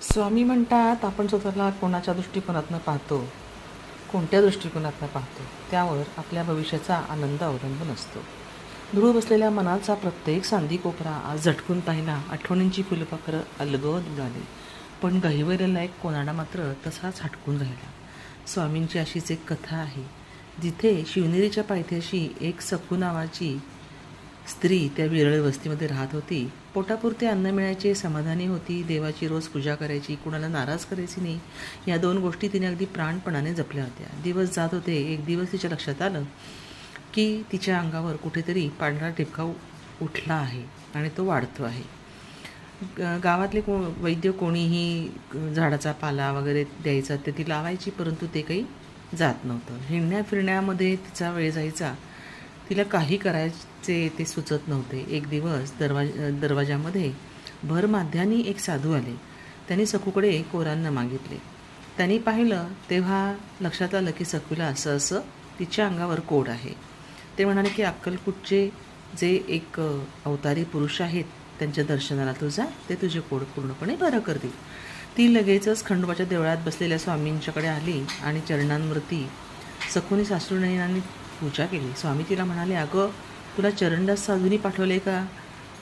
स्वामी म्हणतात आपण स्वतःला कोणाच्या दृष्टिकोनातनं पाहतो, कोणत्या दृष्टिकोनातनं पाहतो त्यावर आपल्या भविष्याचा आनंद अवलंबून असतो. धूळ बसलेल्या मनाचा प्रत्येक सांदी कोपरा आज झटकून पाहिला, आठवणींची फुलपाखरं अलगद उडाली. पण गहिवरलेला एक कोनाडा मात्र तसाच हटकून राहिला. स्वामींची अशीच एक कथा आहे, जिथे शिवनेरीच्या पायथ्याशी एक सखू नावाची स्त्री त्या विरळ वस्तीमध्ये राहत होती. पोटापुरते अन्न मिळायचे, समाधानी होती, देवाची रोज पूजा करायची, कुणाला नाराज करायची नाही. या दोन गोष्टी तिने अगदी प्राणपणाने जपल्या होत्या. दिवस जात होते. एक दिवस तिच्या लक्षात आलं की तिच्या अंगावर कुठेतरी पांढरा टिपका उठला आहे आणि तो वाढतो आहे. गावातले वैद्य कोणीही झाडाचा पाला वगैरे द्यायचा ते ती लावायची, परंतु ते काही जात नव्हतं. हिंडण्या फिरण्यामध्ये तिचा वेळ जायचा. तिला काही करायचे ते सुचत नव्हते. एक दिवस दरवाजामध्ये भर माध्यानी एक साधू आले. त्यांनी सखूकडे कोरान्न मागितले. त्यांनी पाहिलं तेव्हा लक्षात आलं की सखूला असं तिच्या अंगावर कोड आहे. ते म्हणाले की अक्कलकोटचे जे एक अवतारी पुरुष आहेत त्यांच्या दर्शनाला तू जा, ते तुझे कोड पूर्णपणे बरं करतील. ती लगेचच खंडोबाच्या देवळात बसलेल्या स्वामींच्याकडे आली आणि चरणांवरती सखूने सासूनयनाने पूजा केली. स्वामी तिला म्हणाले, अगं तुला चरणदास साधूंनी पाठवले का?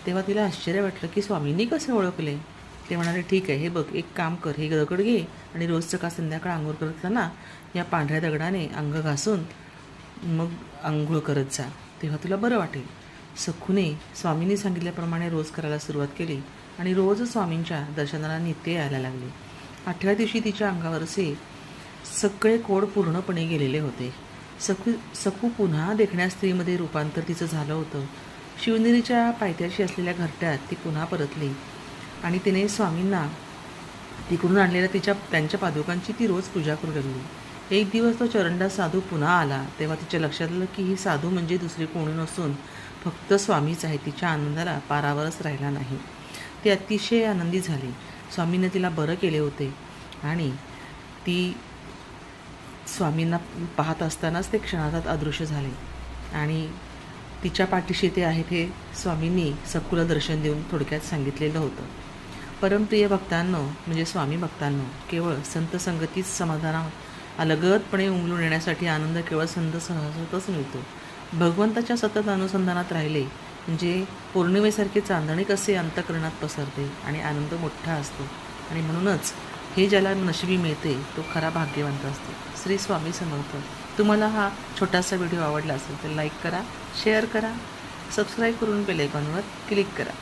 तेव्हा तिला आश्चर्य वाटलं की स्वामींनी कसे ओळखले. ते म्हणाले, ठीक आहे, हे बघ, एक काम कर, हे दगड घे आणि रोज सकाळ संध्याकाळ आंघोळ करत असताना या पांढऱ्या दगडाने अंग घासून मग आंघोळ करत जा, तेव्हा तुला बरं वाटेल. सखूने स्वामींनी सांगितल्याप्रमाणे रोज करायला सुरुवात केली आणि रोज स्वामींच्या दर्शनाला नित्य यायला लागले. 8व्या दिवशी तिच्या अंगावरचे सगळे कोड पूर्णपणे गेलेले होते. सखू पुन्हा देखण्या स्त्रीमध्ये रूपांतर तिचं झालं होतं. शिवनेरीच्या पायथ्याशी असलेल्या घरट्यात ती पुन्हा परतली आणि तिने स्वामींना तिकडून आणलेल्या त्यांच्या पादुकांची ती रोज पूजा करू लागली. एक दिवस तो चरणदास साधू पुन्हा आला. तेव्हा तिच्या लक्षात आलं की ही साधू म्हणजे दुसरे कोणी नसून फक्त स्वामीच आहे. तिच्या आनंदाला पारावरच राहिला नाही. ती अतिशय आनंदी झाली. स्वामींनी तिला बरं केले होते आणि ती स्वामींना पाहत असतानाच ते क्षणात अदृश्य झाले आणि तिच्या पाठीशी ते आहेत हे स्वामींनी सखूला दर्शन देऊन थोडक्यात सांगितलेलं होतं. परमप्रिय भक्तांनो, म्हणजे स्वामी भक्तांनो, केवळ संत संगतीच समाधाना अलगदपणे उमलून येण्यासाठी आनंद केवळ संत सहजतच मिळतो. भगवंताच्या सतत अनुसंधानात राहिले म्हणजे पौर्णिमेसारखे चांदणे कसे अंतःकरणात पसरते आणि आनंद मोठा असतो. आणि म्हणूनच हे ज्याला नशिबी मिळते तो खरा भाग्यवंत असतो. श्री स्वामी समर्थ. तुम्हाला हा छोटासा व्हिडिओ आवडला असेल तर लाईक करा, शेअर करा, सबस्क्राईब करून बेल आयकॉनवर क्लिक करा.